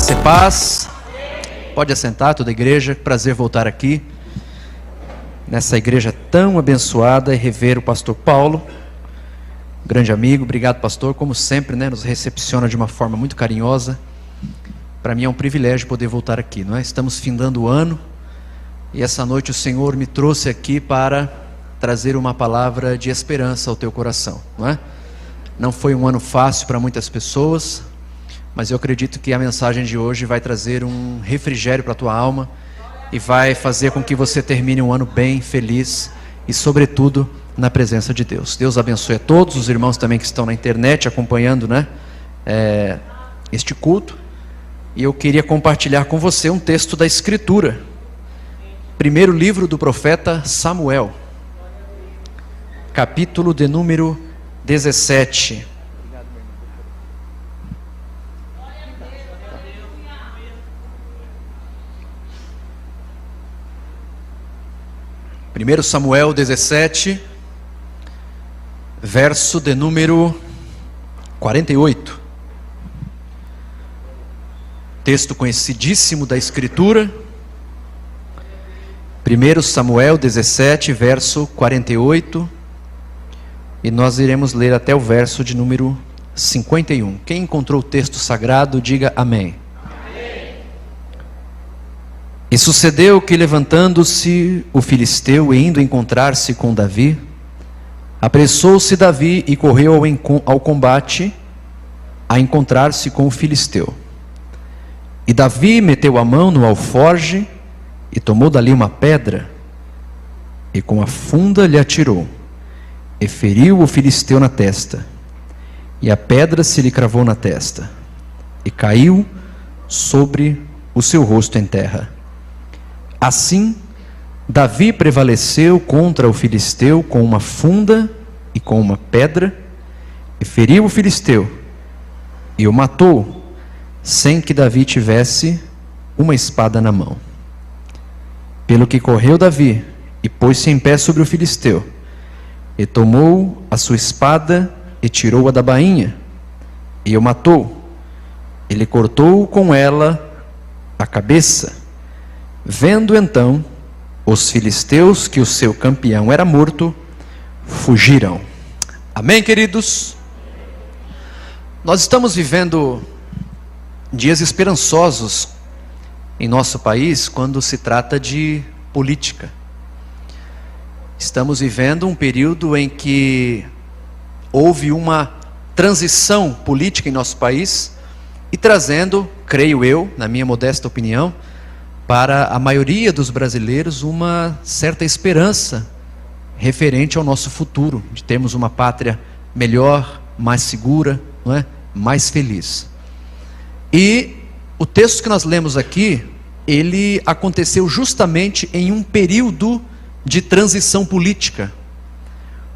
Graça e paz. Pode assentar, toda a igreja. Prazer voltar aqui nessa igreja tão abençoada e rever o pastor Paulo, grande amigo. Obrigado, pastor, como sempre, nos recepciona de uma forma muito carinhosa. Para mim é um privilégio poder voltar aqui, não é? Estamos findando o ano e essa noite o Senhor me trouxe aqui para trazer uma palavra de esperança ao teu coração, não é? Não foi um ano fácil para muitas pessoas, mas eu acredito que a mensagem de hoje vai trazer um refrigério para a tua alma e vai fazer com que você termine um ano bem, feliz e, sobretudo, na presença de Deus. Deus abençoe a todos, os irmãos também que estão na internet acompanhando, este culto. E eu queria compartilhar com você um texto da Escritura. Primeiro livro do profeta Samuel, capítulo de número 17. Primeiro Samuel 17, verso de número 48. Texto conhecidíssimo da Escritura. 1 Samuel 17, verso 48. E nós iremos ler até o verso de número 51. Quem encontrou o texto sagrado, diga amém. E sucedeu que, levantando-se o filisteu e indo encontrar-se com Davi, apressou-se Davi e correu ao combate a encontrar-se com o filisteu. E Davi meteu a mão no alforje e tomou dali uma pedra e com a funda lhe atirou e feriu o filisteu na testa. E a pedra se lhe cravou na testa e caiu sobre o seu rosto em terra. Assim, Davi prevaleceu contra o filisteu com uma funda e com uma pedra, e feriu o filisteu, e o matou, sem que Davi tivesse uma espada na mão. Pelo que correu Davi, e pôs-se em pé sobre o filisteu, e tomou a sua espada, e tirou-a da bainha, e o matou. Ele cortou com ela a cabeça. Vendo então os filisteus que o seu campeão era morto, fugiram. Amém, queridos? Nós estamos vivendo dias esperançosos em nosso país quando se trata de política. Estamos vivendo um período em que houve uma transição política em nosso país e trazendo, creio eu, na minha modesta opinião, para a maioria dos brasileiros uma certa esperança referente ao nosso futuro, de termos uma pátria melhor, mais segura, mais feliz. E o texto que nós lemos aqui, ele aconteceu justamente em um período de transição política,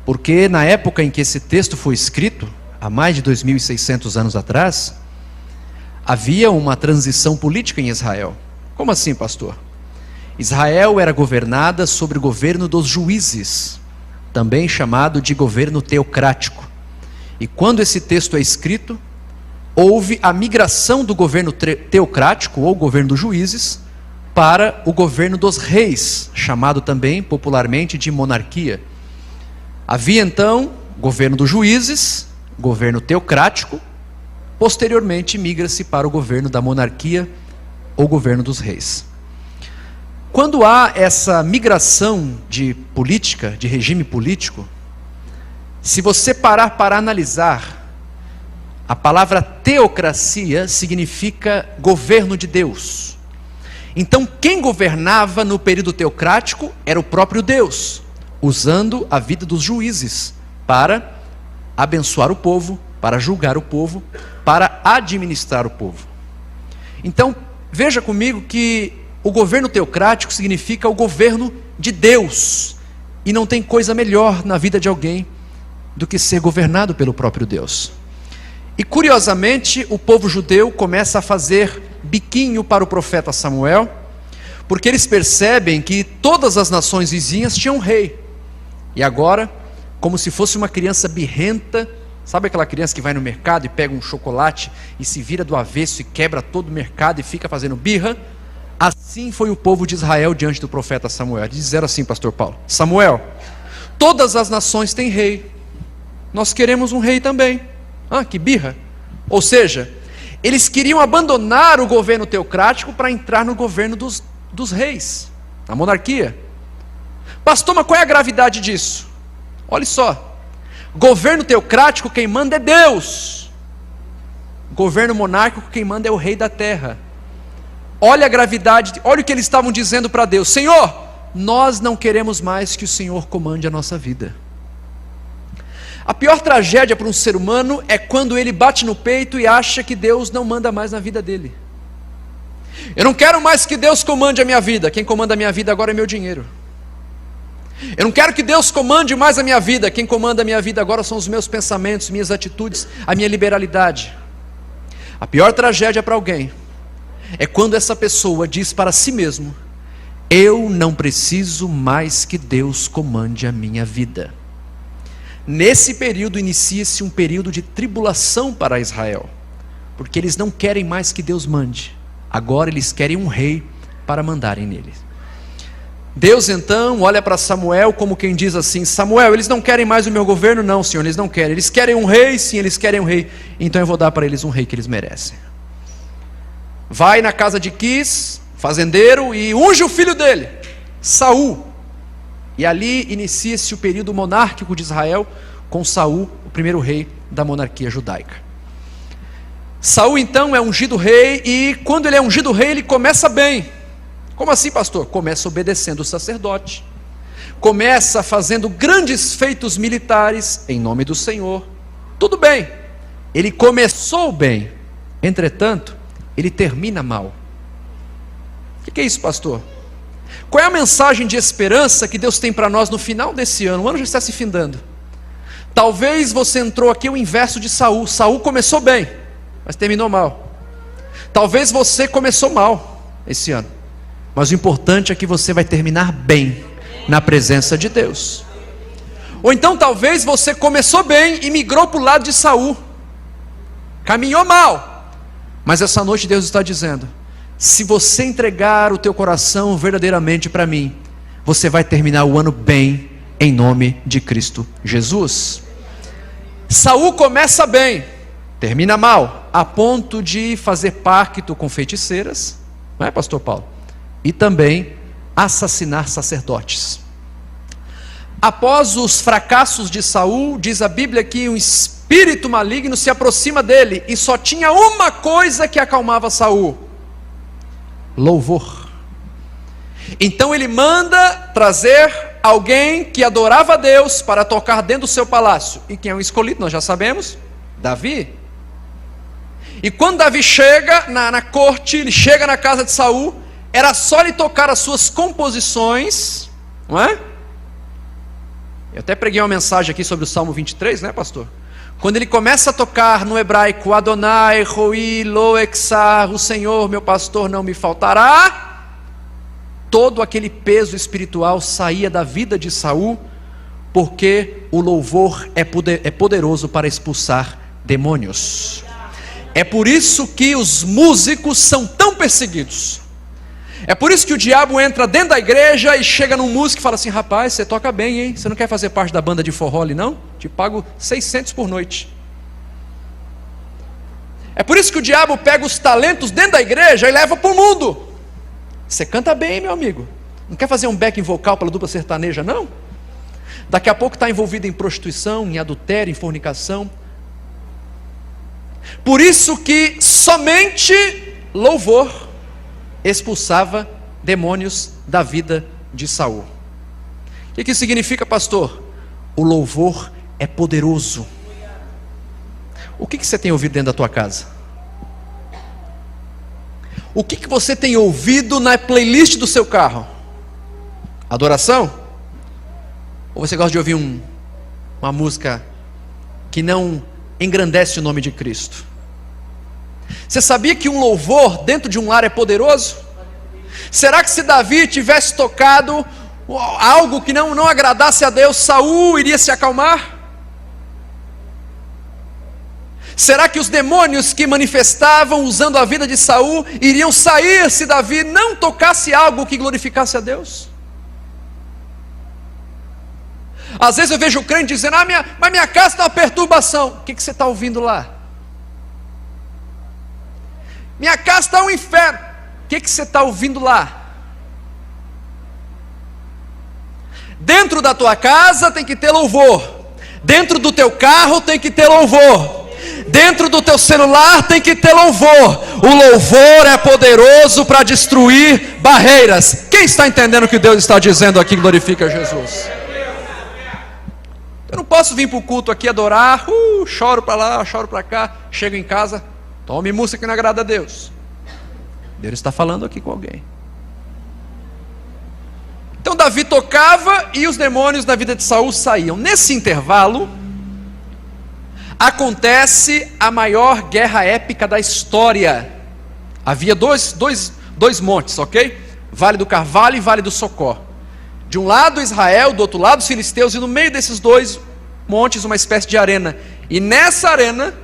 porque na época em que esse texto foi escrito, há mais de 2.600 anos atrás, havia uma transição política em Israel. Como assim, pastor? Israel era governada sob o governo dos juízes, também chamado de governo teocrático. E quando esse texto é escrito, houve a migração do governo teocrático, ou governo dos juízes, para o governo dos reis, chamado também popularmente de monarquia. Havia então governo dos juízes, governo teocrático, posteriormente migra-se para o governo da monarquia, ou governo dos reis. Quando há essa migração de política, de regime político, se você parar para analisar, a palavra teocracia significa governo de Deus. Então quem governava no período teocrático era o próprio Deus, usando a vida dos juízes para abençoar o povo, para julgar o povo, para administrar o povo. Então, veja comigo que o governo teocrático significa o governo de Deus. E não tem coisa melhor na vida de alguém do que ser governado pelo próprio Deus. E curiosamente, o povo judeu começa a fazer biquinho para o profeta Samuel, porque eles percebem que todas as nações vizinhas tinham rei. E agora, como se fosse uma criança birrenta, Sabe aquela criança que vai no mercado e pega um chocolate e se vira do avesso e quebra todo o mercado e fica fazendo birra? Assim foi o povo de Israel diante do profeta Samuel. Eles disseram assim, pastor Paulo: Samuel, todas as nações têm rei, nós queremos um rei também. Ah, que birra! Ou seja, eles queriam abandonar o governo teocrático para entrar no governo dos reis, a monarquia. Pastor, mas qual é a gravidade disso? Olha só, governo teocrático quem manda é Deus, governo monárquico quem manda é o rei da terra. Olha a gravidade, olha o que eles estavam dizendo para Deus: Senhor, nós não queremos mais que o Senhor comande a nossa vida. A pior tragédia para um ser humano é quando ele bate no peito e acha que Deus não manda mais na vida dele. Eu não quero mais que Deus comande a minha vida, quem comanda a minha vida agora é meu dinheiro. Eu não quero que Deus comande mais a minha vida, quem comanda a minha vida agora são os meus pensamentos, minhas atitudes, a minha liberalidade. A pior tragédia para alguém é quando essa pessoa diz para si mesmo: eu não preciso mais que Deus comande a minha vida. Nesse período inicia-se um período de tribulação para Israel, porque eles não querem mais que Deus mande, agora eles querem um rei para mandarem neles. Deus então olha para Samuel como quem diz assim: Samuel, eles não querem mais o meu governo? Não, Senhor, eles não querem. Eles querem um rei? Sim, eles querem um rei. Então eu vou dar para eles um rei que eles merecem. Vai na casa de Quis, fazendeiro, e unge o filho dele, Saul. E ali inicia-se o período monárquico de Israel, com Saul, o primeiro rei da monarquia judaica. Saul então é ungido rei, e quando ele é ungido rei, ele começa bem. Como assim, pastor? Começa obedecendo o sacerdote, começa fazendo grandes feitos militares em nome do Senhor. Tudo bem, ele começou bem, entretanto, ele termina mal. O que é isso, pastor? Qual é a mensagem de esperança que Deus tem para nós no final desse ano? O ano já está se findando. Talvez você entrou aqui o inverso de Saul. Saul começou bem, mas terminou mal. Talvez você começou mal esse ano, mas o importante é que você vai terminar bem na presença de Deus. Ou então talvez você começou bem e migrou para o lado de Saul, caminhou mal, mas essa noite Deus está dizendo: se você entregar o teu coração verdadeiramente para mim, você vai terminar o ano bem, em nome de Cristo Jesus. Saul começa bem, termina mal, a ponto de fazer pacto com feiticeiras, não é, pastor Paulo? E também assassinar sacerdotes. Após os fracassos de Saul, diz a Bíblia que um espírito maligno se aproxima dele, e só tinha uma coisa que acalmava Saul: louvor. Então ele manda trazer alguém que adorava a Deus para tocar dentro do seu palácio. E quem é o escolhido, nós já sabemos: Davi. E quando Davi chega na corte, ele chega na casa de Saul, era só ele tocar as suas composições, não é? Eu até preguei uma mensagem aqui sobre o Salmo 23, né, pastor? Quando ele começa a tocar no hebraico: Adonai, Roi, Lo, Exar, o Senhor, meu pastor, não me faltará, todo aquele peso espiritual saía da vida de Saul, porque o louvor é poderoso para expulsar demônios. É por isso que os músicos são tão perseguidos. É por isso que o diabo entra dentro da igreja e chega num músico e fala assim: rapaz, você toca bem, hein? Você não quer fazer parte da banda de forró ali, não? Te pago 600 por noite. É por isso que o diabo pega os talentos dentro da igreja e leva para o mundo. Você canta bem, meu amigo. Não quer fazer um backing vocal para a dupla sertaneja, não? Daqui a pouco está envolvido em prostituição, em adultério, em fornicação. Por isso que somente louvor expulsava demônios da vida de Saul. O que significa, pastor? O louvor é poderoso. O que você tem ouvido dentro da tua casa? O que você tem ouvido na playlist do seu carro? Adoração? Ou você gosta de ouvir uma música que não engrandece o nome de Cristo? Você sabia que um louvor dentro de um lar é poderoso? Será que se Davi tivesse tocado algo que não agradasse a Deus, Saul iria se acalmar? Será que os demônios que manifestavam usando a vida de Saul iriam sair se Davi não tocasse algo que glorificasse a Deus? Às vezes eu vejo o crente dizendo: mas minha casa está uma perturbação. O que você está ouvindo lá? Minha casa está um inferno. O que você está ouvindo lá? Dentro da tua casa tem que ter louvor. Dentro do teu carro tem que ter louvor. Dentro do teu celular tem que ter louvor. O louvor é poderoso para destruir barreiras. Quem está entendendo o que Deus está dizendo aqui? Glorifica Jesus. Eu não posso vir para o culto aqui adorar, choro para lá, choro para cá, chego em casa, tome música que não agrada a Deus. Deus está falando aqui com alguém. Então Davi tocava e os demônios da vida de Saul saíam. Nesse intervalo, acontece a maior guerra épica da história. Havia dois montes, ok? Vale do Carvalho e Vale do Socó. De um lado Israel, do outro lado os filisteus, e no meio desses dois montes uma espécie de arena. E nessa arena,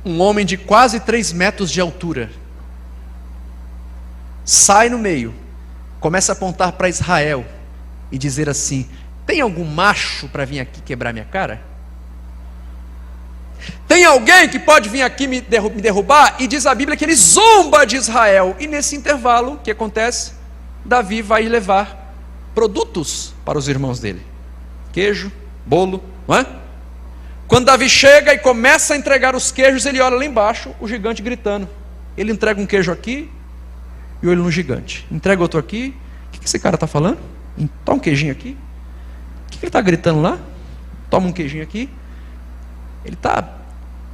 um homem de quase 3 metros de altura sai no meio, começa a apontar para Israel e dizer assim: tem algum macho para vir aqui quebrar minha cara? Tem alguém que pode vir aqui me derrubar? E diz a Bíblia que ele zomba de Israel. E nesse intervalo, o que acontece? Davi vai levar produtos para os irmãos dele. Queijo, bolo, não é? Quando Davi chega e começa a entregar os queijos, ele olha lá embaixo, o gigante gritando. Ele entrega um queijo aqui e olha no gigante. Entrega outro aqui. O que esse cara está falando? Toma um queijinho aqui. O que ele está gritando lá? Toma um queijinho aqui. Ele está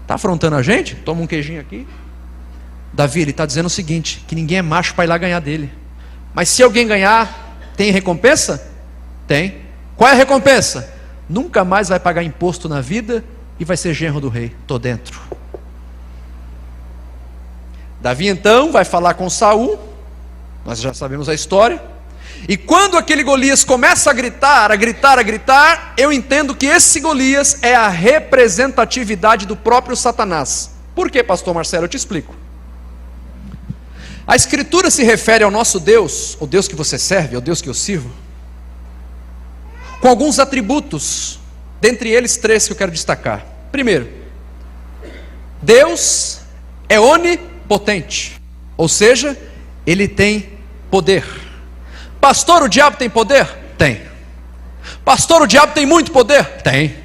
afrontando a gente? Toma um queijinho aqui. Davi, ele está dizendo o seguinte: que ninguém é macho para ir lá ganhar dele. Mas se alguém ganhar, tem recompensa? Tem. Qual é a recompensa? Nunca mais vai pagar imposto na vida e vai ser genro do rei. Estou dentro. Davi então vai falar com Saul. Nós já sabemos a história. E quando aquele Golias começa a gritar, eu entendo que esse Golias é a representatividade do próprio Satanás. Por quê, pastor Marcelo? Eu te explico. A Escritura se refere ao nosso Deus, o Deus que você serve, ao Deus que eu sirvo, com alguns atributos, dentre eles 3 que eu quero destacar. Primeiro, Deus é onipotente, ou seja, Ele tem poder. Pastor, o diabo tem poder? Tem. Pastor, o diabo tem muito poder? Tem.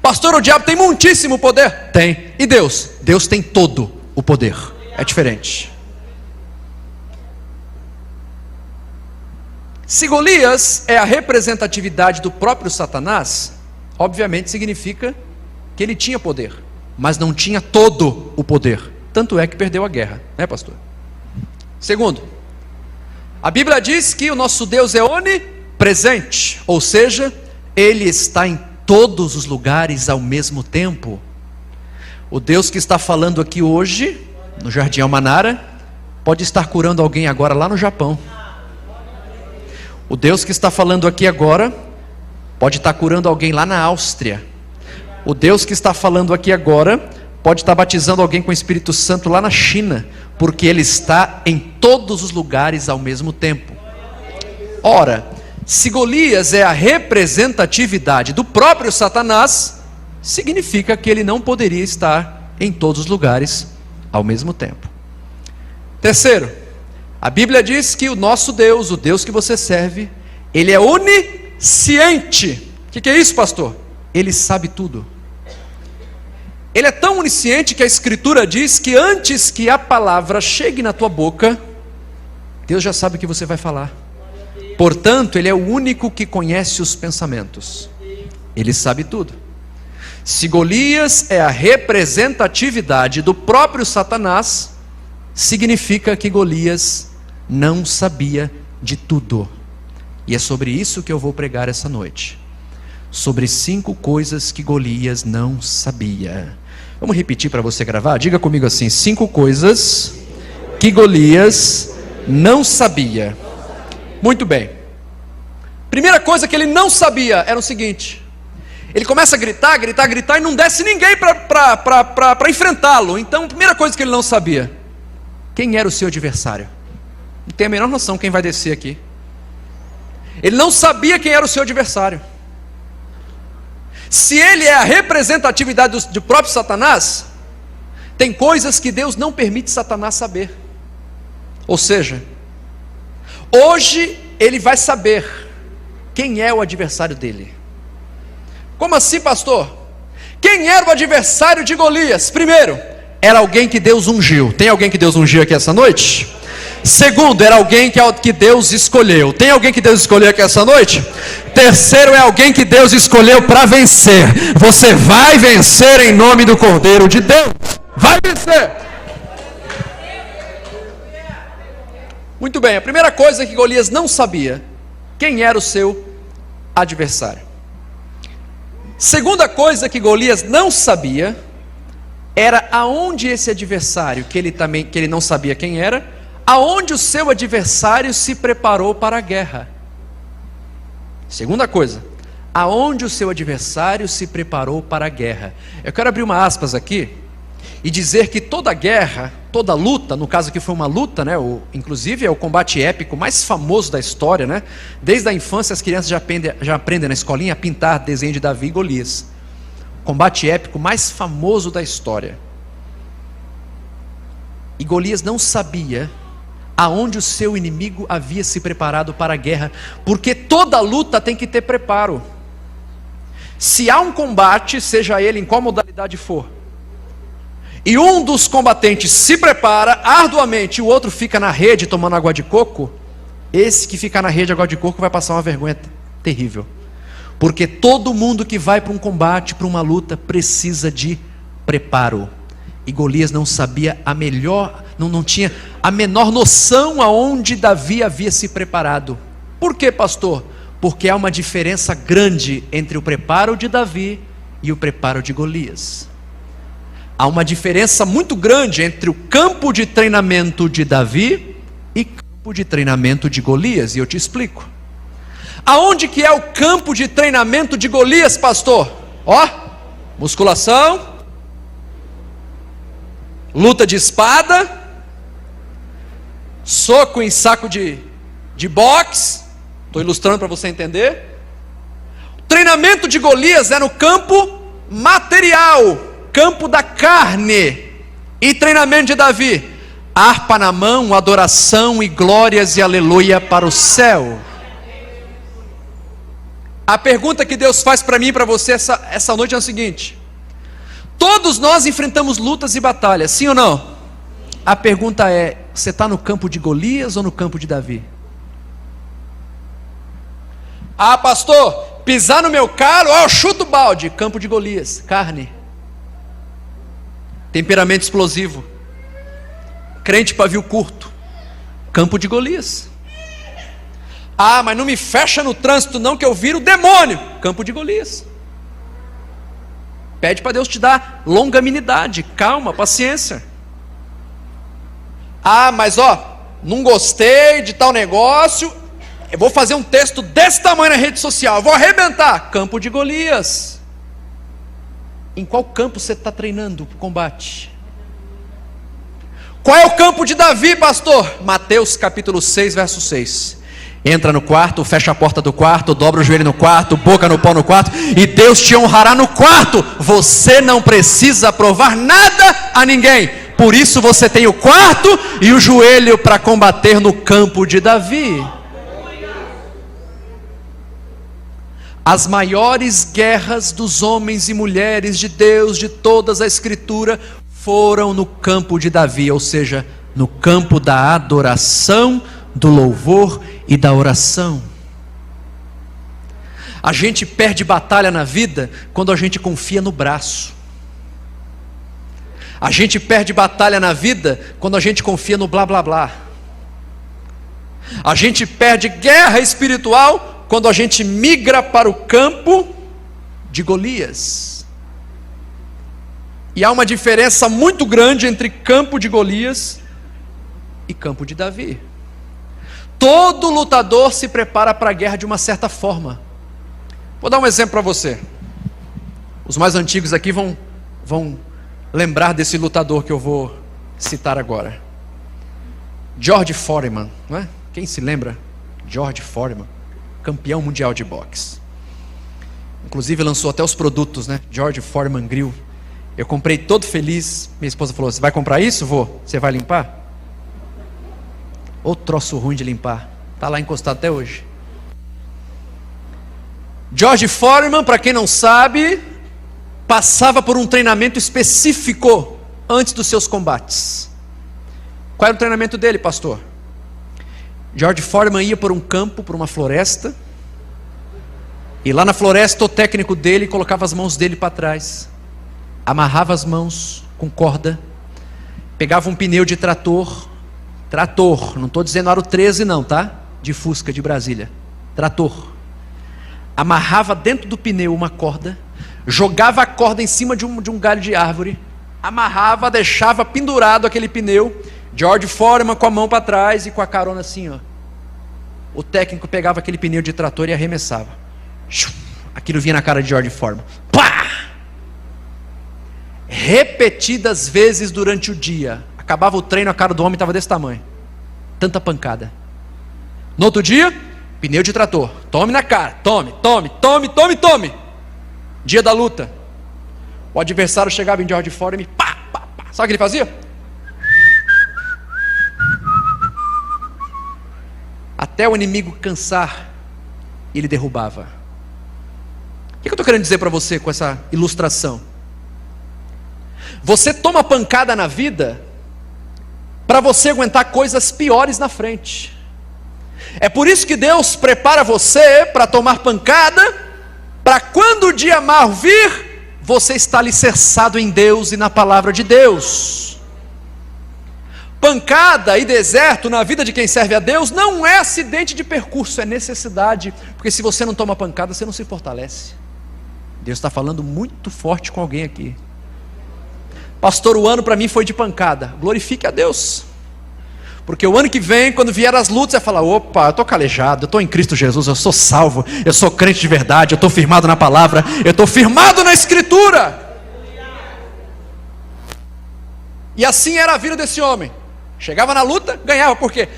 Pastor, o diabo tem muitíssimo poder? Tem. E Deus? Deus tem todo o poder. É diferente. Se Golias é a representatividade do próprio Satanás, obviamente significa que ele tinha poder, mas não tinha todo o poder. Tanto é que perdeu a guerra, né, pastor? Segundo, a Bíblia diz que o nosso Deus é onipresente, ou seja, Ele está em todos os lugares ao mesmo tempo. O Deus que está falando aqui hoje, no Jardim Almanara, pode estar curando alguém agora lá no Japão. O Deus que está falando aqui agora, pode estar curando alguém lá na Áustria. O Deus que está falando aqui agora, pode estar batizando alguém com o Espírito Santo lá na China, porque Ele está em todos os lugares ao mesmo tempo. Ora, se Golias é a representatividade do próprio Satanás, significa que ele não poderia estar em todos os lugares ao mesmo tempo. Terceiro, a Bíblia diz que o nosso Deus, o Deus que você serve, Ele é onisciente. O que é isso, pastor? Ele sabe tudo. Ele é tão onisciente que a Escritura diz que antes que a palavra chegue na tua boca, Deus já sabe o que você vai falar. Portanto, Ele é o único que conhece os pensamentos. Ele sabe tudo. Se Golias é a representatividade do próprio Satanás, significa que Golias não sabia de tudo. E é sobre isso que eu vou pregar essa noite. Sobre 5 coisas que Golias não sabia. Vamos repetir para você gravar? Diga comigo assim: 5 coisas que Golias não sabia. Muito bem. Primeira coisa que ele não sabia era o seguinte: Ele começa a gritar, gritar, gritar, e não desce ninguém para enfrentá-lo. Então, a primeira coisa que ele não sabia: quem era o seu adversário? Não tem a menor noção quem vai descer aqui. Ele não sabia quem era o seu adversário. Se ele é a representatividade do próprio Satanás, tem coisas que Deus não permite Satanás saber. Ou seja, hoje ele vai saber quem é o adversário dele. Como assim, pastor? Quem era o adversário de Golias? Primeiro, era alguém que Deus ungiu. Tem alguém que Deus ungiu aqui essa noite? Segundo, era alguém que Deus escolheu. Tem alguém que Deus escolheu aqui essa noite? Terceiro, é alguém que Deus escolheu para vencer. Você vai vencer em nome do Cordeiro de Deus. Vai vencer. Muito bem, a primeira coisa que Golias não sabia: quem era o seu adversário. Segunda coisa que Golias não sabia era aonde esse adversário, que ele não sabia quem era, aonde o seu adversário se preparou para a guerra. Segunda coisa, aonde o seu adversário se preparou para a guerra. Eu quero abrir uma aspas aqui e dizer que toda guerra, toda luta, no caso aqui foi uma luta, né? Inclusive é o combate épico mais famoso da história, né? Desde a infância as crianças já aprendem na escolinha a pintar desenho de Davi e Golias. Combate épico mais famoso da história. E Golias não sabia aonde o seu inimigo havia se preparado para a guerra, porque toda luta tem que ter preparo. Se há um combate, seja ele em qual modalidade for, e um dos combatentes se prepara arduamente, e o outro fica na rede tomando água de coco, esse que fica na rede água de coco vai passar uma vergonha terrível. Porque todo mundo que vai para um combate, para uma luta, precisa de preparo. E Golias não sabia não tinha a menor noção aonde Davi havia se preparado. Por quê, pastor? Porque há uma diferença grande entre o preparo de Davi e o preparo de Golias. Há uma diferença muito grande entre o campo de treinamento de Davi e campo de treinamento de Golias, e eu te explico. Aonde que é o campo de treinamento de Golias, pastor? Musculação, luta de espada, soco em saco de boxe. Estou ilustrando para você entender. O treinamento de Golias é no campo material, campo da carne. E treinamento de Davi: harpa na mão, adoração e glórias e aleluia para o céu. A pergunta que Deus faz para mim e para você essa noite é a seguinte: todos nós enfrentamos lutas e batalhas, sim ou não? A pergunta é: você está no campo de Golias ou no campo de Davi? Ah, pastor, pisar no meu calo, eu chuto o balde. Campo de Golias, carne, temperamento explosivo, crente pavio curto, campo de Golias. Ah, mas não me fecha no trânsito não, que eu viro demônio. Campo de Golias. Pede para Deus te dar longanimidade, calma, paciência. Ah, mas não gostei de tal negócio, eu vou fazer um texto desse tamanho na rede social, vou arrebentar. Campo de Golias. Em qual campo você está treinando o combate? Qual é o campo de Davi, pastor? Mateus capítulo 6, verso 6. Entra no quarto, fecha a porta do quarto, dobra o joelho no quarto, boca no pau no quarto, e Deus te honrará no quarto. Você não precisa provar nada a ninguém. Por isso você tem o quarto e o joelho para combater no campo de Davi. As maiores guerras dos homens e mulheres de Deus, de todas a Escritura, foram no campo de Davi, ou seja, no campo da adoração, do louvor e da oração. A gente perde batalha na vida quando a gente confia no braço. A gente perde batalha na vida quando a gente confia no blá blá blá. A gente perde guerra espiritual quando a gente migra para o campo de Golias. E há uma diferença muito grande entre campo de Golias e campo de Davi. Todo lutador se prepara para a guerra de uma certa forma. Vou dar um exemplo para você. Os mais antigos aqui vão lembrar desse lutador que eu vou citar agora. George Foreman, não é? Quem se lembra? George Foreman, campeão mundial de boxe. Inclusive lançou até os produtos, né? George Foreman Grill. Eu comprei todo feliz. Minha esposa falou: você vai comprar isso, vô? Você vai limpar? Ô troço ruim de limpar. Está lá encostado até hoje. George Foreman, para quem não sabe, passava por um treinamento específico antes dos seus combates. Qual era o treinamento dele, pastor? George Foreman ia por um campo, por uma floresta, e lá na floresta o técnico dele colocava as mãos dele para trás, amarrava as mãos com corda, pegava um pneu de trator, não estou dizendo aro 13 não, tá? De Fusca, de Brasília, trator. Amarrava dentro do pneu uma corda, jogava a corda em cima de um galho de árvore, amarrava, deixava pendurado aquele pneu. George Foreman com a mão para trás e com a carona assim, ó. O técnico pegava aquele pneu de trator e arremessava. Aquilo vinha na cara de George Foreman. Pá! Repetidas vezes durante o dia. Acabava o treino, a cara do homem estava desse tamanho. Tanta pancada. No outro dia, pneu de trator. Tome na cara. Tome. Dia da luta. O adversário chegava em George Foreman e pá. Sabe o que ele fazia? Até o inimigo cansar, ele derrubava. O que eu estou querendo dizer para você com essa ilustração? Você toma pancada na vida para você aguentar coisas piores na frente. É por isso que Deus prepara você para tomar pancada, para quando o dia mau vir, você está alicerçado em Deus e na palavra de Deus. Pancada e deserto na vida de quem serve a Deus não é acidente de percurso, é necessidade, porque se você não toma pancada, você não se fortalece. Deus está falando muito forte com alguém aqui. Pastor, o ano para mim foi de pancada. Glorifique a Deus, porque o ano que vem, quando vier as lutas, você vai falar: opa, eu estou calejado, eu estou em Cristo Jesus, eu sou salvo, eu sou crente de verdade, eu estou firmado na palavra, eu estou firmado na Escritura. E assim era a vida desse homem. Chegava na luta, ganhava, porque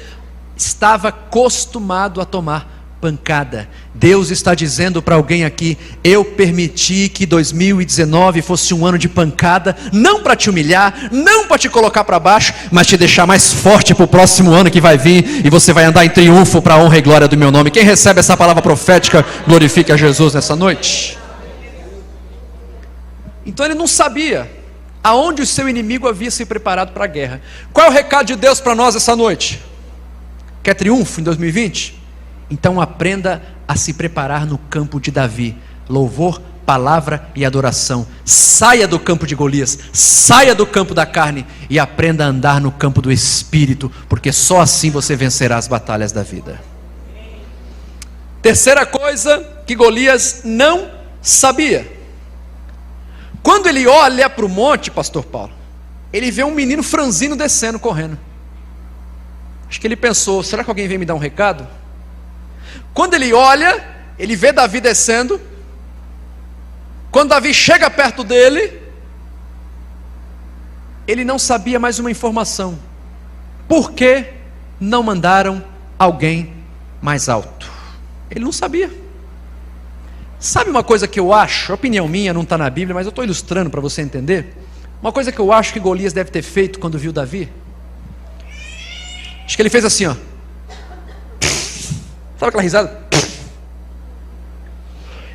estava acostumado a tomar pancada. Deus está dizendo para alguém aqui: eu permiti que 2019 fosse um ano de pancada, não para te humilhar, não para te colocar para baixo, mas te deixar mais forte para o próximo ano que vai vir, e você vai andar em triunfo para a honra e glória do meu nome. Quem recebe essa palavra profética, glorifique a Jesus nessa noite. Então ele não sabia aonde o seu inimigo havia se preparado para a guerra. Qual é o recado de Deus para nós essa noite? Quer triunfo em 2020? Então aprenda a se preparar no campo de Davi. Louvor, palavra e adoração. Saia do campo de Golias, saia do campo da carne e aprenda a andar no campo do Espírito, porque só assim você vencerá as batalhas da vida. Terceira coisa que Golias não sabia: quando ele olha para o monte, pastor Paulo, ele vê um menino franzino descendo, correndo. Acho que ele pensou: será que alguém vem me dar um recado? Quando ele olha, ele vê Davi descendo. Quando Davi chega perto dele, ele não sabia mais uma informação: por que não mandaram alguém mais alto? Ele não sabia. Sabe uma coisa que eu acho, opinião minha, não está na Bíblia, mas eu estou ilustrando para você entender. Uma coisa que eu acho que Golias deve ter feito quando viu Davi, acho que ele fez assim, ó. Sabe aquela risada?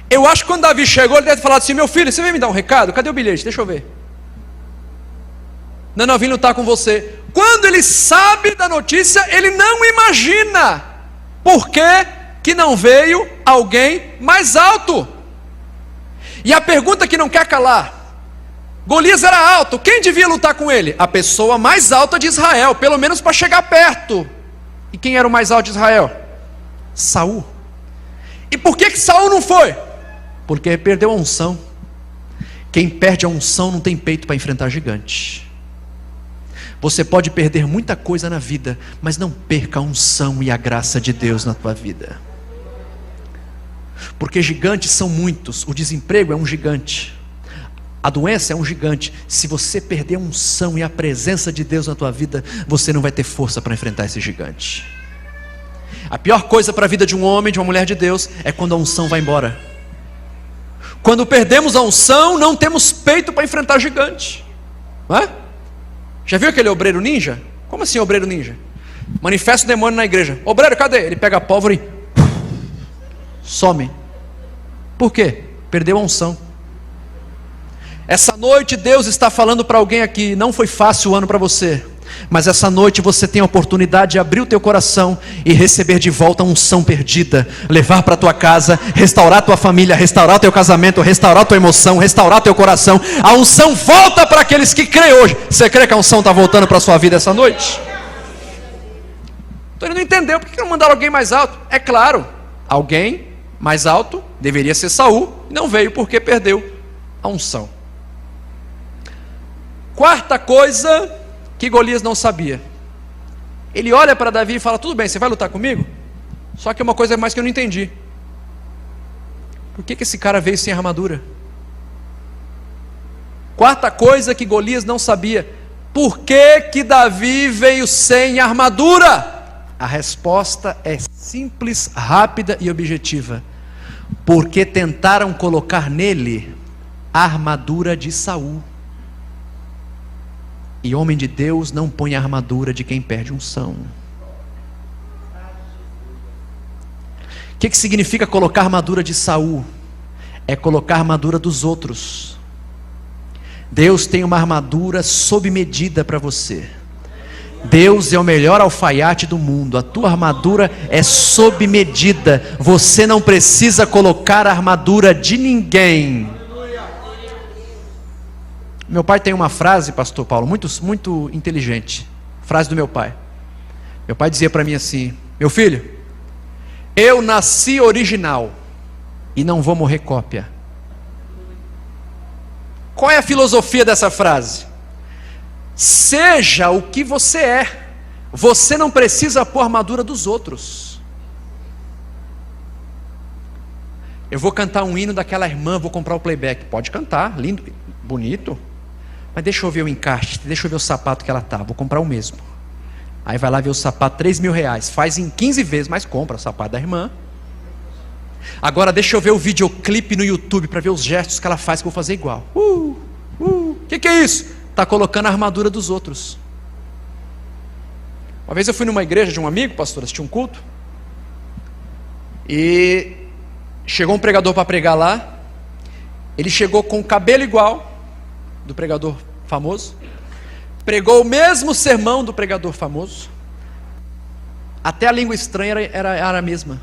Eu acho que quando Davi chegou, ele deve ter falado assim: meu filho, você vem me dar um recado? Cadê o bilhete? Deixa eu ver. Não, eu vim lutar com você. Quando ele sabe da notícia, ele não imagina por que não veio alguém mais alto. E a pergunta que não quer calar: Golias era alto, quem devia lutar com ele? A pessoa mais alta de Israel, pelo menos para chegar perto. E quem era o mais alto de Israel? Saul. E por que Saul não foi? Porque perdeu a unção. Quem perde a unção não tem peito para enfrentar gigante. Você pode perder muita coisa na vida, mas não perca a unção e a graça de Deus na tua vida. Porque gigantes são muitos. O desemprego é um gigante, A doença é um gigante. Se você perder a unção e a presença de Deus na tua vida, você não vai ter força para enfrentar esse gigante. A pior coisa para a vida de um homem, de uma mulher de Deus, é quando a unção vai embora. Quando perdemos a unção, não temos peito para enfrentar gigante. Não é? Já viu aquele obreiro ninja? Como assim obreiro ninja? Manifesta o demônio na igreja. Obreiro, cadê? Ele pega a pólvora e some. Por quê? Perdeu a unção. Essa noite Deus está falando para alguém aqui. Não foi fácil o ano para você, mas essa noite você tem a oportunidade de abrir o teu coração e receber de volta a unção perdida, levar para a tua casa, restaurar a tua família, restaurar o teu casamento, restaurar a tua emoção, restaurar o teu coração. A unção volta para aqueles que creem hoje. Você crê que a unção está voltando para a sua vida essa noite? Então ele não entendeu. Por que não mandaram alguém mais alto? É claro, alguém mais alto deveria ser Saul, não veio porque perdeu a unção. Quarta coisa que Golias não sabia. Ele olha para Davi e fala: tudo bem, você vai lutar comigo? Só que uma coisa mais que eu não entendi. Por que esse cara veio sem armadura? Quarta coisa que Golias não sabia. Por que Davi veio sem armadura? A resposta é simples, rápida e objetiva. Porque tentaram colocar nele a armadura de Saul. E homem de Deus não põe a armadura de quem perde unção. O que significa colocar a armadura de Saul? É colocar a armadura dos outros. Deus tem uma armadura sob medida para você. Deus é o melhor alfaiate do mundo. A tua armadura é sob medida. Você não precisa colocar a armadura de ninguém. Meu pai tem uma frase, pastor Paulo, muito inteligente. Frase do meu pai. Meu pai dizia para mim assim: meu filho, eu nasci original e não vou morrer cópia. Qual é a filosofia dessa frase? Seja o que você é. Você não precisa pôr a armadura dos outros. Eu vou cantar um hino daquela irmã, vou comprar o playback. Pode cantar, lindo, bonito. Mas deixa eu ver o encaixe, deixa eu ver o sapato que ela tá, vou comprar o mesmo. Aí vai lá ver o sapato, R$3.000, faz em 15 vezes, mas compra o sapato da irmã. Agora deixa eu ver o videoclipe no YouTube, para ver os gestos que ela faz, que eu vou fazer igual. Que é isso? Está colocando a armadura dos outros. Uma vez eu fui numa igreja de um amigo, pastor, assistir um culto, e chegou um pregador para pregar lá. Ele chegou com o cabelo igual do pregador famoso, pregou o mesmo sermão do pregador famoso, até a língua estranha era a mesma.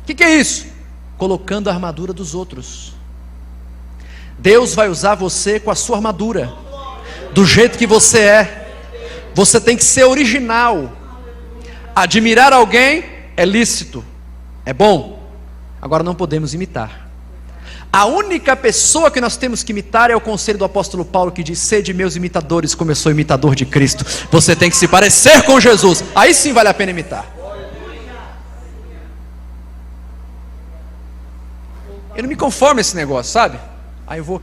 O que é isso? Colocando a armadura dos outros. Deus vai usar você com a sua armadura, do jeito que você é. Você tem que ser original. Admirar alguém é lícito, é bom. Agora não podemos imitar. A única pessoa que nós temos que imitar é o conselho do apóstolo Paulo, que diz: sede meus imitadores, como eu sou imitador de Cristo. Você tem que se parecer com Jesus, aí sim vale a pena imitar. Eu não me conformo a esse negócio, sabe? Aí eu vou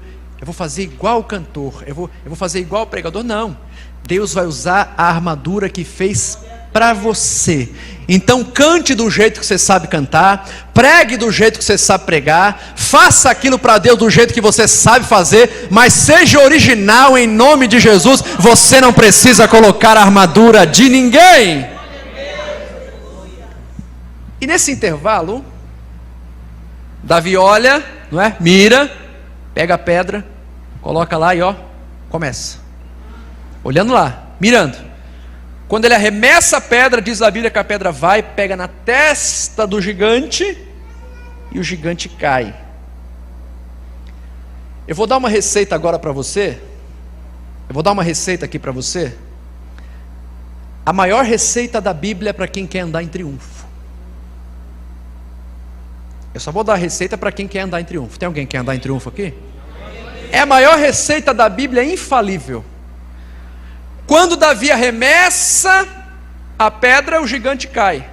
fazer igual o cantor, eu vou fazer igual o pregador. Não, Deus vai usar a armadura que fez para você. Então cante do jeito que você sabe cantar, pregue do jeito que você sabe pregar, faça aquilo para Deus do jeito que você sabe fazer, mas seja original em nome de Jesus. Você não precisa colocar a armadura de ninguém. E nesse intervalo, Davi olha, não é? Mira, pega a pedra, coloca lá e começa. Olhando lá, mirando. Quando ele arremessa a pedra, diz a Bíblia que a pedra vai, pega na testa do gigante e o gigante cai. Eu vou dar uma receita agora para você. Eu vou dar uma receita aqui para você. A maior receita da Bíblia é para quem quer andar em triunfo. Eu só vou dar a receita para quem quer andar em triunfo. Tem alguém que quer andar em triunfo aqui? É a maior receita da Bíblia, é infalível. Quando Davi arremessa a pedra, o gigante cai.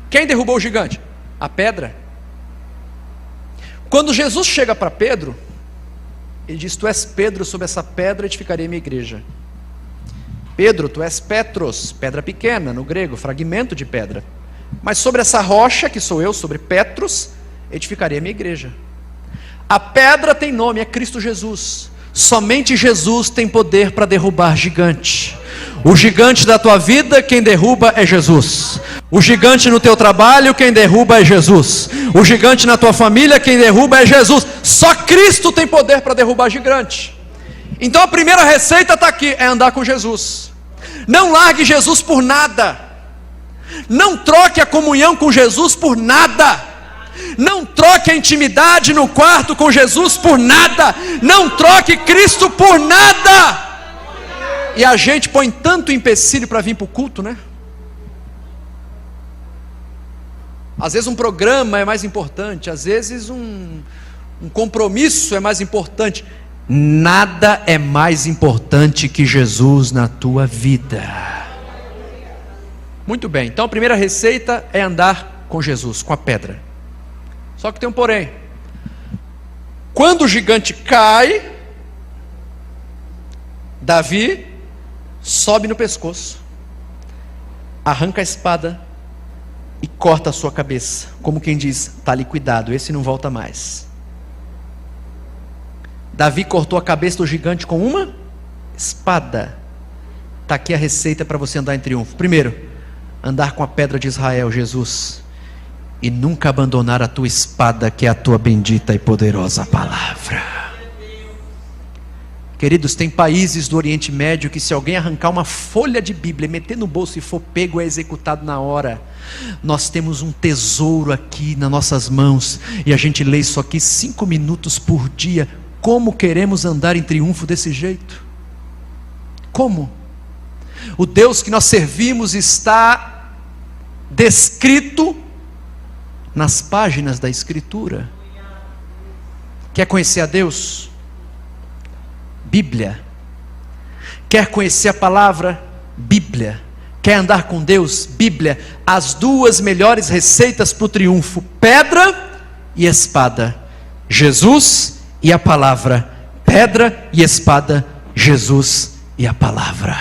Quem derrubou o gigante? A pedra. Quando Jesus chega para Pedro, Ele diz: tu és Pedro, sobre essa pedra edificarei a minha igreja. Pedro, tu és Petros, pedra pequena, no grego, fragmento de pedra. Mas sobre essa rocha, que sou eu, sobre Petros, edificarei a minha igreja. A pedra tem nome, é Cristo Jesus. Somente Jesus tem poder para derrubar gigante. O gigante da tua vida, quem derruba é Jesus. O gigante no teu trabalho, quem derruba é Jesus. O gigante na tua família, quem derruba é Jesus. Só Cristo tem poder para derrubar gigante. Então a primeira receita está aqui, é andar com Jesus. Não largue Jesus por nada. Não troque a comunhão com Jesus por nada. Não troque a intimidade no quarto com Jesus por nada. Não troque Cristo por nada. E a gente põe tanto empecilho para vir para o culto, né? Às vezes um programa é mais importante, às vezes um compromisso é mais importante. Nada é mais importante que Jesus na tua vida. Muito bem, então a primeira receita é andar com Jesus, com a pedra. Só que tem um porém. Quando o gigante cai, Davi sobe no pescoço, arranca a espada e corta a sua cabeça, como quem diz: está liquidado, esse não volta mais. Davi cortou a cabeça do gigante com uma espada. Está aqui a receita para você andar em triunfo. Primeiro, andar com a pedra de Israel, Jesus, e nunca abandonar a tua espada, que é a tua bendita e poderosa palavra. Queridos, tem países do Oriente Médio que, se alguém arrancar uma folha de Bíblia e meter no bolso e for pego, é executado na hora. Nós temos um tesouro aqui nas nossas mãos, e a gente lê isso aqui 5 minutos por dia. Como queremos andar em triunfo desse jeito? Como? O Deus que nós servimos está descrito nas páginas da Escritura. Quer conhecer a Deus? Bíblia. Quer conhecer a palavra? Bíblia. Quer andar com Deus? Bíblia. As duas melhores receitas para o triunfo: pedra e espada. Jesus e a palavra. Pedra e espada. Jesus e a palavra.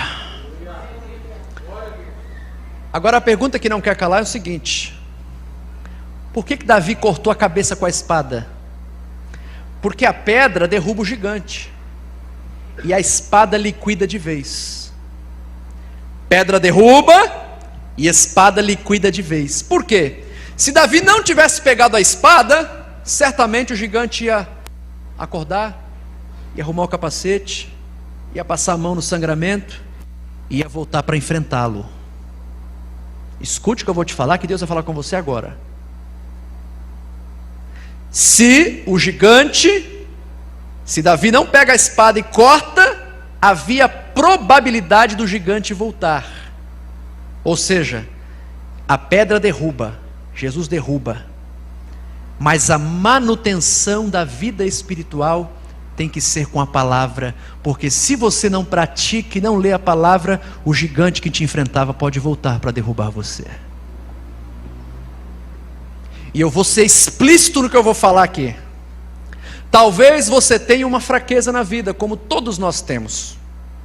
Agora a pergunta que não quer calar é o seguinte: por que Davi cortou a cabeça com a espada? Porque a pedra derruba o gigante e a espada liquida de vez. Pedra derruba e espada liquida de vez. Por quê? Se Davi não tivesse pegado a espada, certamente o gigante ia acordar, ia arrumar o capacete, ia passar a mão no sangramento, ia voltar para enfrentá-lo. Escute o que eu vou te falar, que Deus vai falar com você agora. Se Davi não pega a espada e corta, havia probabilidade do gigante voltar. Ou seja, a pedra derruba, Jesus derruba, mas a manutenção da vida espiritual tem que ser com a palavra, porque se você não pratica e não lê a palavra, o gigante que te enfrentava pode voltar para derrubar você. E eu vou ser explícito no que eu vou falar aqui. Talvez você tenha uma fraqueza na vida, como todos nós temos.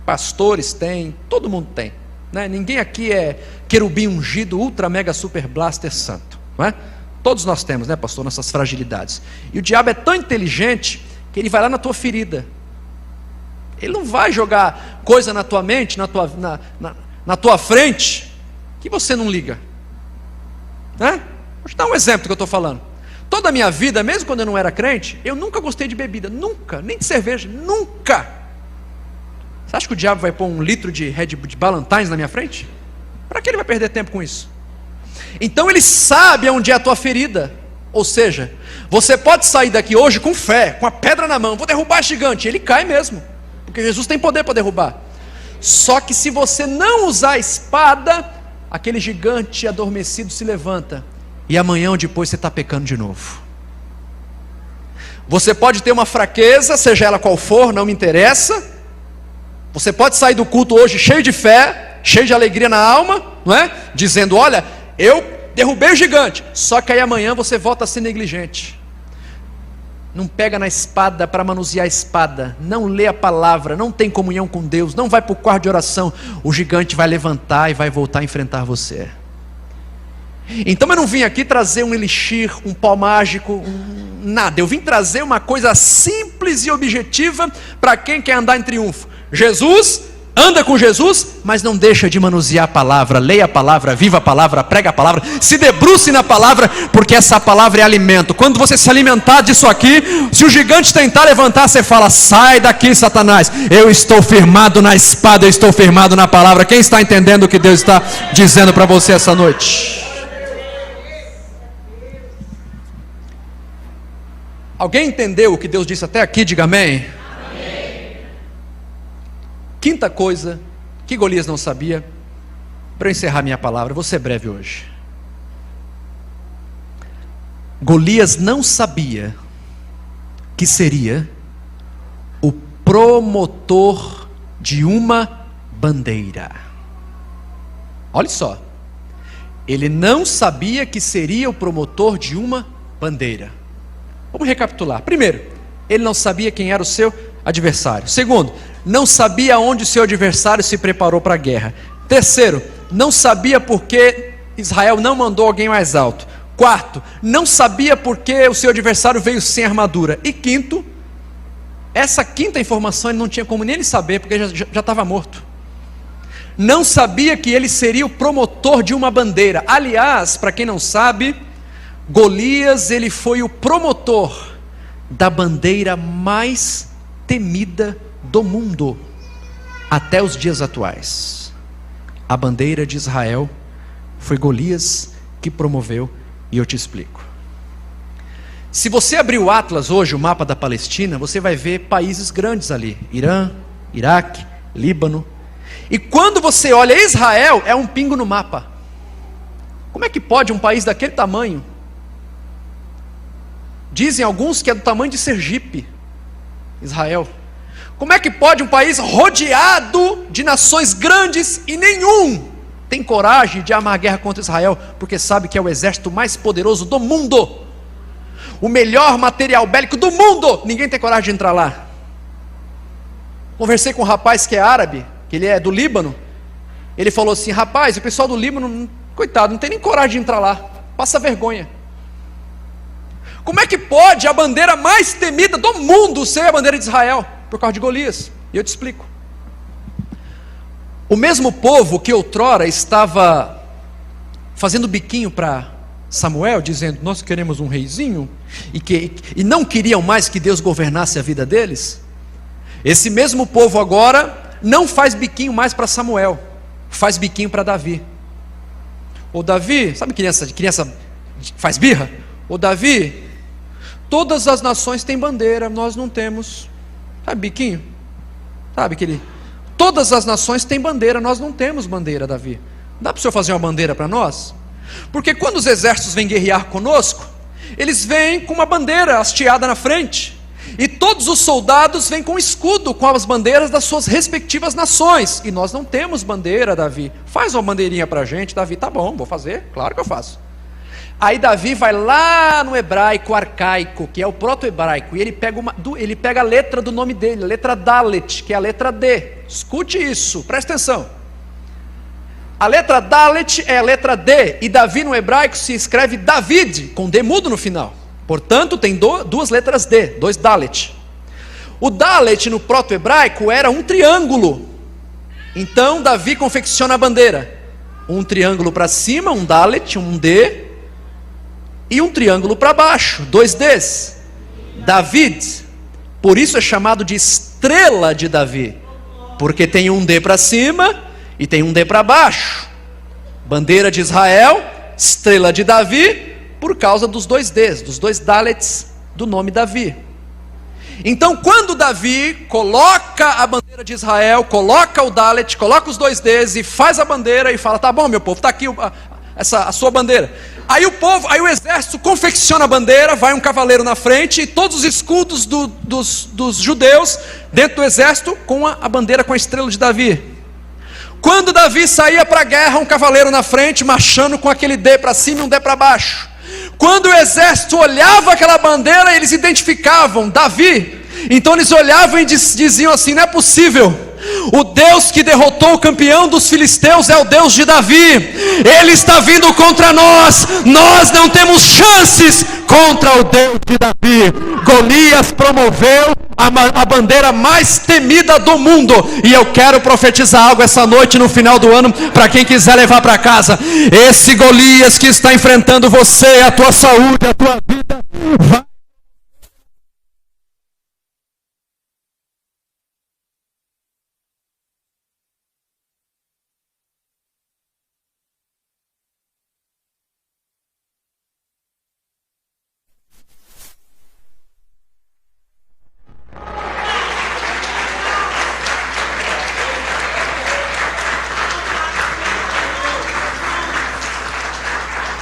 Pastores têm, todo mundo tem, né? Ninguém aqui é querubim ungido, ultra mega super blaster santo, não é? Todos nós temos, né, pastor, nossas fragilidades. E o diabo é tão inteligente que ele vai lá na tua ferida. Ele não vai jogar coisa na tua mente, na tua frente, que você não liga, né? Vou te dar um exemplo do que eu estou falando. Toda a minha vida, mesmo quando eu não era crente, eu nunca gostei de bebida, nunca, nem de cerveja, nunca. Você acha que o diabo vai pôr 1 litro de Red Bull de Ballantines na minha frente? Para que ele vai perder tempo com isso? Então ele sabe onde é a tua ferida. Ou seja, você pode sair daqui hoje com fé, com a pedra na mão, vou derrubar esse gigante, ele cai mesmo, porque Jesus tem poder para derrubar. Só que se você não usar a espada, aquele gigante adormecido se levanta, e amanhã ou depois você está pecando de novo. Você pode ter uma fraqueza, seja ela qual for, não me interessa. Você pode sair do culto hoje cheio de fé, cheio de alegria na alma, não é? Dizendo: olha, eu derrubei o gigante. Só que aí amanhã você volta a ser negligente. não pega na espada para manusear a espada, não lê a palavra, não tem comunhão com Deus, não vai para o quarto de oração, o gigante vai levantar e vai voltar a enfrentar você. Então eu não vim aqui trazer um elixir, um pó mágico, nada. Eu vim trazer uma coisa simples e objetiva para quem quer andar em triunfo. Jesus, anda com Jesus, mas não deixa de manusear a palavra. Leia a palavra, viva a palavra, prega a palavra, se debruce na palavra, porque essa palavra é alimento. Quando você se alimentar disso aqui, se o gigante tentar levantar, você fala: sai daqui, Satanás, eu estou firmado na espada, eu estou firmado na palavra. Quem está entendendo o que Deus está dizendo para você essa noite? Alguém entendeu o que Deus disse até aqui? Diga amém. Amém. Quinta coisa que Golias não sabia, para eu encerrar minha palavra, vou ser breve hoje. Golias não sabia que seria o promotor de uma bandeira. Olha só, ele não sabia que seria o promotor de uma bandeira. Vamos recapitular. Primeiro, ele não sabia quem era o seu adversário. Segundo, não sabia onde o seu adversário se preparou para a guerra. Terceiro, não sabia por que Israel não mandou alguém mais alto. Quarto, não sabia por que o seu adversário veio sem armadura. E quinto, essa quinta informação ele não tinha como nem ele saber, porque já estava morto. Não sabia que ele seria o promotor de uma bandeira. Aliás, para quem não sabe, Golias, ele foi o promotor da bandeira mais temida do mundo, até os dias atuais. A bandeira de Israel foi Golias que promoveu, e eu te explico. Se você abrir o Atlas hoje, o mapa da Palestina, você vai ver países grandes ali: Irã, Iraque, Líbano. E quando você olha Israel, é um pingo no mapa. Como é que pode um país daquele tamanho? Dizem alguns que é do tamanho de Sergipe, Israel. Como é que pode um país rodeado de nações grandes e nenhum tem coragem de armar guerra contra Israel, porque sabe que é o exército mais poderoso do mundo, o melhor material bélico do mundo? Ninguém tem coragem de entrar lá. Conversei com um rapaz que é árabe, que ele é do Líbano. Ele falou assim: rapaz, o pessoal do Líbano, coitado, não tem nem coragem de entrar lá, passa vergonha. Como é que pode a bandeira mais temida do mundo ser a bandeira de Israel? Por causa de Golias. E eu te explico. O mesmo povo que outrora estava fazendo biquinho para Samuel, dizendo: nós queremos um reizinho, e não queriam mais que Deus governasse a vida deles, esse mesmo povo agora não faz biquinho mais para Samuel, faz biquinho para Davi. Ô Davi, sabe criança faz birra? Ô Davi, todas as nações têm bandeira, nós não temos. Sabe biquinho? Sabe aquele? Todas as nações têm bandeira, nós não temos bandeira, Davi. Dá para o senhor fazer uma bandeira para nós? Porque quando os exércitos vêm guerrear conosco, eles vêm com uma bandeira hasteada na frente, e todos os soldados vêm com escudo, com as bandeiras das suas respectivas nações, e nós não temos bandeira, Davi. Faz uma bandeirinha para a gente. Davi: tá bom, vou fazer, claro que eu faço. Aí Davi vai lá no hebraico arcaico, que é o proto-hebraico, e ele pega a letra do nome dele, a letra Dalet, que é a letra D. Escute isso, presta atenção. A letra Dalet é a letra D, e Davi no hebraico se escreve David, com D mudo no final. Portanto, tem duas letras D, dois Dalet. O Dalet no proto-hebraico era um triângulo. Então Davi confecciona a bandeira: um triângulo para cima, um Dalet, um D, e um triângulo para baixo, dois Ds, David. Por isso é chamado de estrela de Davi, porque tem um D para cima e tem um D para baixo. Bandeira de Israel, estrela de Davi, por causa dos dois Ds, dos dois Dalets do nome Davi. Então quando Davi coloca a bandeira de Israel, coloca o Dalet, coloca os dois Ds e faz a bandeira e fala: tá bom, meu povo, está aqui a sua bandeira. Aí o exército confecciona a bandeira, vai um cavaleiro na frente, e todos os escudos dos judeus dentro do exército com a bandeira com a estrela de Davi. Quando Davi saía para a guerra, um cavaleiro na frente, marchando com aquele D para cima e um D para baixo. Quando o exército olhava aquela bandeira, eles identificavam Davi. Então eles olhavam e diziam assim: não é possível, o Deus que derrotou o campeão dos filisteus é o Deus de Davi. Ele está vindo contra nós. Nós não temos chances contra o Deus de Davi. Golias promoveu a bandeira mais temida do mundo. E eu quero profetizar algo essa noite, no final do ano, para quem quiser levar para casa. Esse Golias que está enfrentando você, a tua saúde, a tua vida, vai.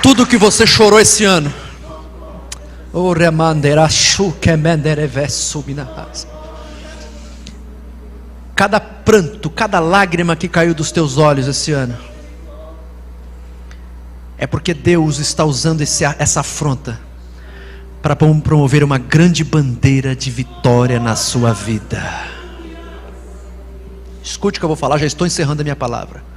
Tudo que você chorou esse ano, cada pranto, cada lágrima que caiu dos teus olhos esse ano, é porque Deus está usando essa afronta para promover uma grande bandeira de vitória na sua vida. Escute o que eu vou falar, já estou encerrando a minha palavra.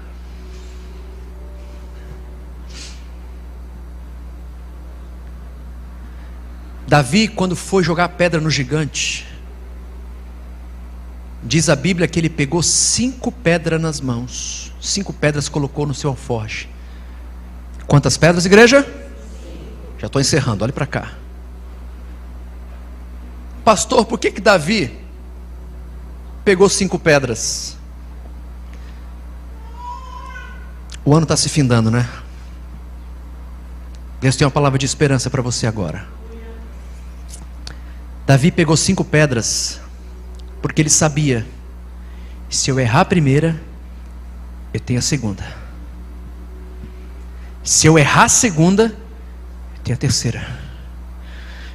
Davi, quando foi jogar pedra no gigante, diz a Bíblia que ele pegou 5 pedras nas mãos. 5 pedras colocou no seu alforje. Quantas pedras, igreja? Já estou encerrando, olhe para cá. Pastor, por que Davi pegou 5 pedras? O ano está se findando, né? Deus tem uma palavra de esperança para você agora. Davi pegou 5 pedras, porque ele sabia: se eu errar a primeira, eu tenho a segunda. Se eu errar a segunda, eu tenho a terceira.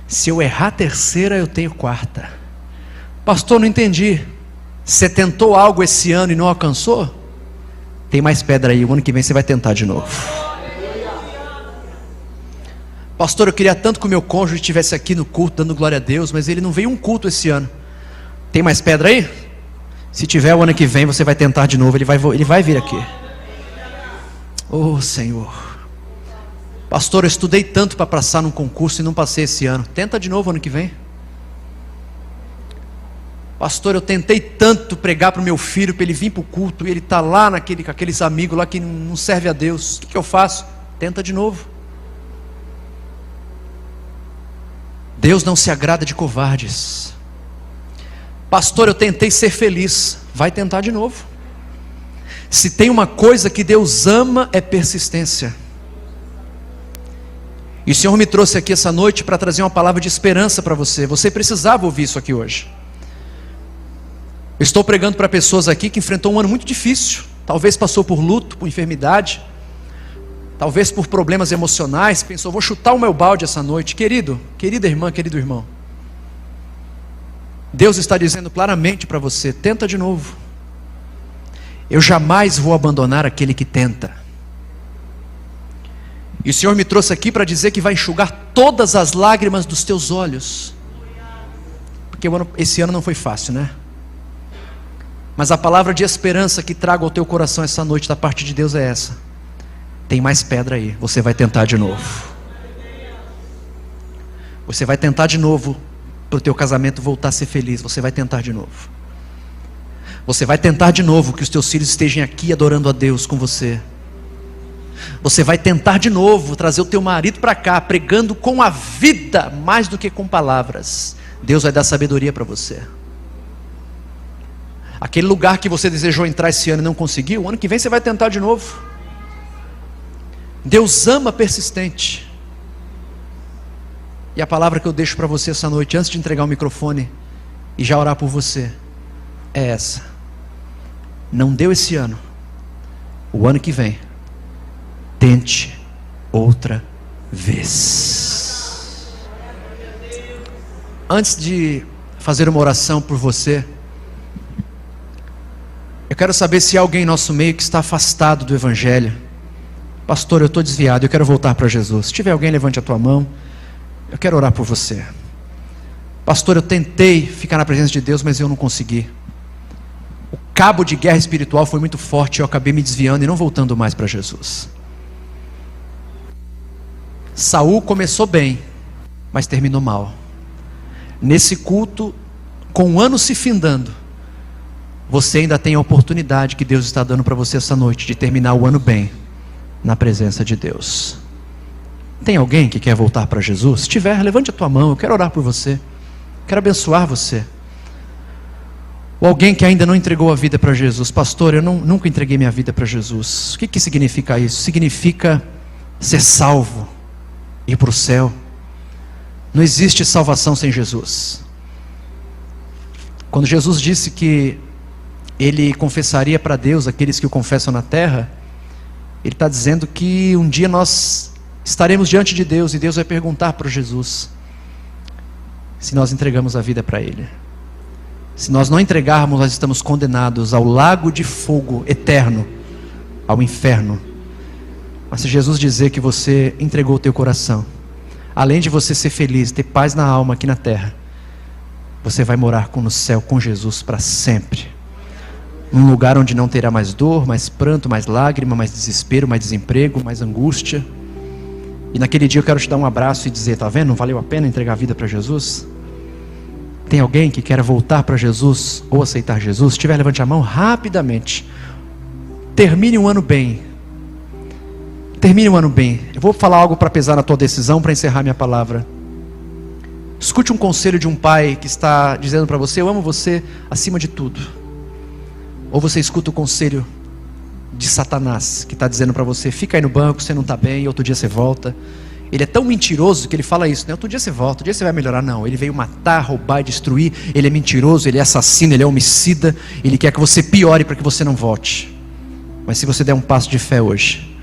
Se eu errar a terceira, eu tenho a quarta. Pastor, não entendi. Você tentou algo esse ano e não alcançou? Tem mais pedra aí, o ano que vem você vai tentar de novo. Pastor, eu queria tanto que o meu cônjuge estivesse aqui no culto, dando glória a Deus, mas ele não veio um culto esse ano. Tem mais pedra aí? Se tiver, o ano que vem você vai tentar de novo, ele vai vir aqui. Oh Senhor. Pastor, eu estudei tanto para passar num concurso e não passei esse ano. Tenta de novo ano que vem. Pastor, eu tentei tanto pregar para o meu filho, para ele vir para o culto, e ele está lá com aqueles amigos lá que não servem a Deus. O que eu faço? Tenta de novo. Deus não se agrada de covardes. Pastor, eu tentei ser feliz. Vai tentar de novo. Se tem uma coisa que Deus ama, é persistência. E o Senhor me trouxe aqui essa noite para trazer uma palavra de esperança para você. Você precisava ouvir isso aqui hoje. Eu estou pregando para pessoas aqui que enfrentou um ano muito difícil. Talvez passou por luto, por enfermidade, talvez por problemas emocionais. Pensou: vou chutar o meu balde essa noite. Querida irmã, querido irmão, Deus está dizendo claramente para você: tenta de novo. Eu jamais vou abandonar aquele que tenta. E o Senhor me trouxe aqui para dizer que vai enxugar todas as lágrimas dos teus olhos. Porque esse ano não foi fácil, né? Mas a palavra de esperança que trago ao teu coração essa noite da parte de Deus é essa: tem mais pedra aí, você vai tentar de novo. Você vai tentar de novo para o teu casamento voltar a ser feliz. Você vai tentar de novo. Você vai tentar de novo que os teus filhos estejam aqui adorando a Deus com você. Você vai tentar de novo trazer o teu marido para cá, pregando com a vida mais do que com palavras. Deus vai dar sabedoria para você. Aquele lugar que você desejou entrar esse ano e não conseguiu, o ano que vem você vai tentar de novo. Deus ama persistente. E a palavra que eu deixo para você essa noite, antes de entregar o microfone e já orar por você, é essa: não deu esse ano, o ano que vem, tente outra vez. Antes de fazer uma oração por você, eu quero saber se há alguém em nosso meio que está afastado do Evangelho, pastor, eu estou desviado, eu quero voltar para Jesus. Se tiver alguém, levante a tua mão, eu quero orar por você. Pastor, eu tentei ficar na presença de Deus, mas eu não consegui. O cabo de guerra espiritual foi muito forte, eu acabei me desviando e não voltando mais para Jesus. Saul começou bem, mas terminou mal. Nesse culto, com um ano se findando, você ainda tem a oportunidade que Deus está dando para você essa noite, de terminar o ano bem, na presença de Deus. Tem alguém que quer voltar para Jesus? Se tiver, levante a tua mão, eu quero orar por você, quero abençoar você. Ou alguém que ainda não entregou a vida para Jesus. Pastor, eu nunca entreguei minha vida para Jesus. O que significa isso? Significa ser salvo, ir para o céu. Não existe salvação sem Jesus. Quando Jesus disse que Ele confessaria para Deus aqueles que o confessam na terra, Ele está dizendo que um dia nós estaremos diante de Deus e Deus vai perguntar para Jesus se nós entregamos a vida para Ele. Se nós não entregarmos, nós estamos condenados ao lago de fogo eterno, ao inferno. Mas se Jesus dizer que você entregou o teu coração, além de você ser feliz, ter paz na alma aqui na terra, você vai morar no céu com Jesus para sempre. Num lugar onde não terá mais dor, mais pranto, mais lágrima, mais desespero, mais desemprego, mais angústia. E naquele dia eu quero te dar um abraço e dizer, tá vendo? Não valeu a pena entregar a vida para Jesus? Tem alguém que quer voltar para Jesus ou aceitar Jesus? Se tiver, levante a mão rapidamente. Termine um ano bem. Termine um ano bem. Eu vou falar algo para pesar na tua decisão, para encerrar minha palavra. Escute um conselho de um pai que está dizendo para você, eu amo você acima de tudo. Ou você escuta o conselho de Satanás, que está dizendo para você, fica aí no banco, você não está bem, outro dia você volta. Ele é tão mentiroso que ele fala isso, né? Outro dia você volta, outro dia você vai melhorar. Não, ele veio matar, roubar e destruir. Ele é mentiroso, ele é assassino, ele é homicida. Ele quer que você piore para que você não volte. Mas se você der um passo de fé hoje,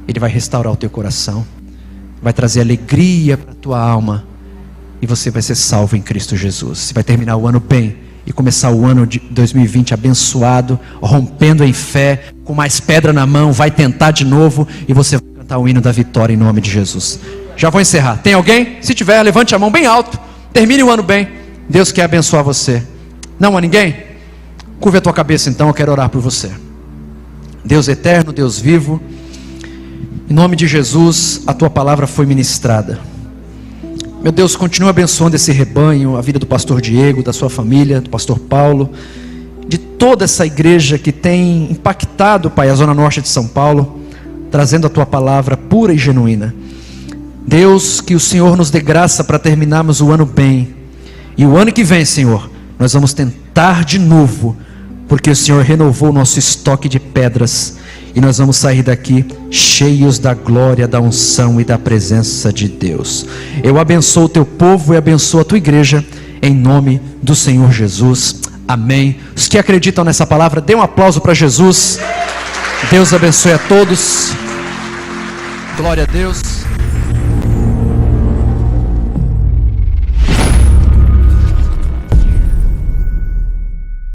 Ele vai restaurar o teu coração, vai trazer alegria para a tua alma, e você vai ser salvo em Cristo Jesus. Você vai terminar o ano bem e começar o ano de 2020 abençoado, rompendo em fé, com mais pedra na mão, vai tentar de novo, e você vai cantar o hino da vitória em nome de Jesus. Já vou encerrar. Tem alguém? Se tiver, levante a mão bem alto. Termine o ano bem. Deus quer abençoar você. Não há ninguém? Curva a tua cabeça então, eu quero orar por você. Deus eterno, Deus vivo, em nome de Jesus, a tua palavra foi ministrada. Meu Deus, continua abençoando esse rebanho, a vida do pastor Diego, da sua família, do pastor Paulo, de toda essa igreja que tem impactado, Pai, a zona norte de São Paulo, trazendo a tua palavra pura e genuína. Deus, que o Senhor nos dê graça para terminarmos o ano bem. E o ano que vem, Senhor, nós vamos tentar de novo, porque o Senhor renovou o nosso estoque de pedras. E nós vamos sair daqui cheios da glória, da unção e da presença de Deus. Eu abençoo o teu povo e abençoo a tua igreja, em nome do Senhor Jesus. Amém. Os que acreditam nessa palavra, dê um aplauso para Jesus. Deus abençoe a todos. Glória a Deus.